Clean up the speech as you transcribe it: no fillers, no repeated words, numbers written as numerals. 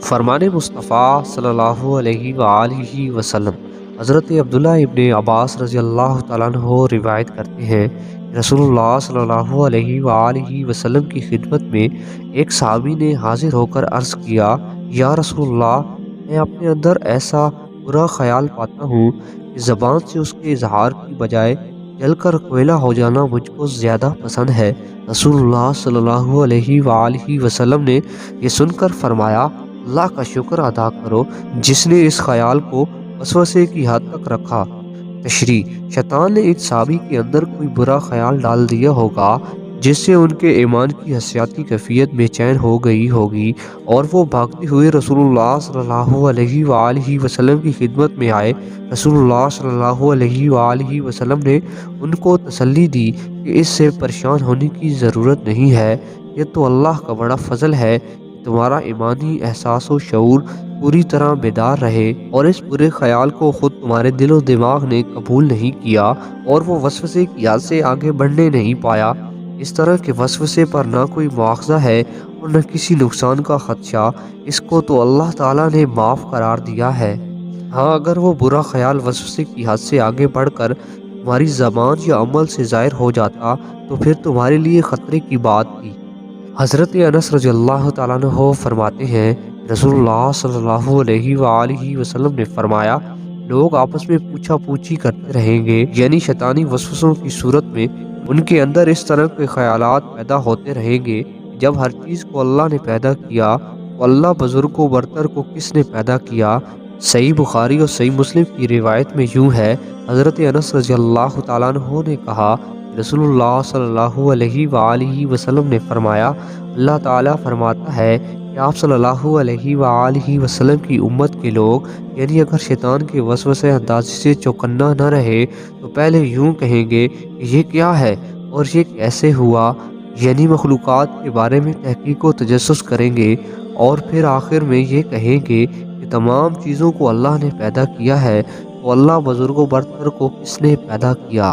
فرمان مصطفیٰ صلی اللہ علیہ وآلہ وسلم حضرت عبداللہ ابن عباس رضی اللہ تعالیٰ عنہ روایت کرتے ہیں کہ رسول اللہ صلی اللہ علیہ وآلہ وسلم کی خدمت میں ایک صحابی نے حاضر ہو کر عرض کیا، یا رسول اللہ، میں اپنے اندر ایسا برا خیال پاتا ہوں کہ زبان سے اس کے اظہار کی بجائے جل کر کوئلہ ہو جانا مجھ کو زیادہ پسند ہے۔ رسول اللہ صلی اللہ علیہ وآلہ وسلم نے یہ سن کر فرمایا، اللہ کا شکر ادا کرو جس نے اس خیال کو وسوسے کی حد تک رکھا۔ تشریح: شیطان نے اس صحابی کے اندر کوئی برا خیال ڈال دیا ہوگا جس سے ان کے ایمان کی حسیاتی کیفیت بے چین ہو گئی ہوگی اور وہ بھاگتے ہوئے رسول اللہ صلی اللہ علیہ وآلہ وسلم کی خدمت میں آئے۔ رسول اللہ صلی اللہ علیہ وآلہ وسلم نے ان کو تسلی دی کہ اس سے پریشان ہونے کی ضرورت نہیں ہے، یہ تو اللہ کا بڑا فضل ہے کہ تمہارا ایمانی احساس و شعور پوری طرح بیدار رہے اور اس برے خیال کو خود تمہارے دل و دماغ نے قبول نہیں کیا اور وہ وسوسے کی حد سے آگے بڑھنے نہیں پایا۔ اس طرح کے وسوسے پر نہ کوئی مواخذہ ہے اور نہ کسی نقصان کا خدشہ، اس کو تو اللہ تعالیٰ نے معاف قرار دیا ہے۔ ہاں، اگر وہ برا خیال وسوسے کی حد سے آگے بڑھ کر تمہاری زبان یا عمل سے ظاہر ہو جاتا تو پھر تمہارے لیے خطرے کی بات تھی۔ حضرت انس رضی اللہ تعالیٰ عنہ فرماتے ہیں، رسول اللہ صلی اللہ علیہ وآلہ وسلم نے فرمایا، لوگ آپس میں پوچھا پوچھی کرتے رہیں گے، یعنی شیطانی وسوسوں کی صورت میں ان کے اندر اس طرح کے خیالات پیدا ہوتے رہیں گے کہ جب ہر چیز کو اللہ نے پیدا کیا تو اللہ بزرگ و برتر کو کس نے پیدا کیا۔ صحیح بخاری اور صحیح مسلم کی روایت میں یوں ہے، حضرت انس رضی اللہ تعالیٰ عنہ نے کہا، رسول اللہ صلی اللہ علیہ وآلہ وسلم نے فرمایا، اللہ تعالیٰ فرماتا ہے کہ آپ صلی اللہ علیہ وآلہ وسلم کی امت کے لوگ، یعنی اگر شیطان کے وسوسے اندازی سے چوکنا نہ رہے تو پہلے یوں کہیں گے کہ یہ کیا ہے اور یہ کیسے ہوا، یعنی مخلوقات کے بارے میں تحقیق و تجسس کریں گے، اور پھر آخر میں یہ کہیں گے کہ تمام چیزوں کو اللہ نے پیدا کیا ہے تو اللہ بزرگ و برتر کو کس نے پیدا کیا۔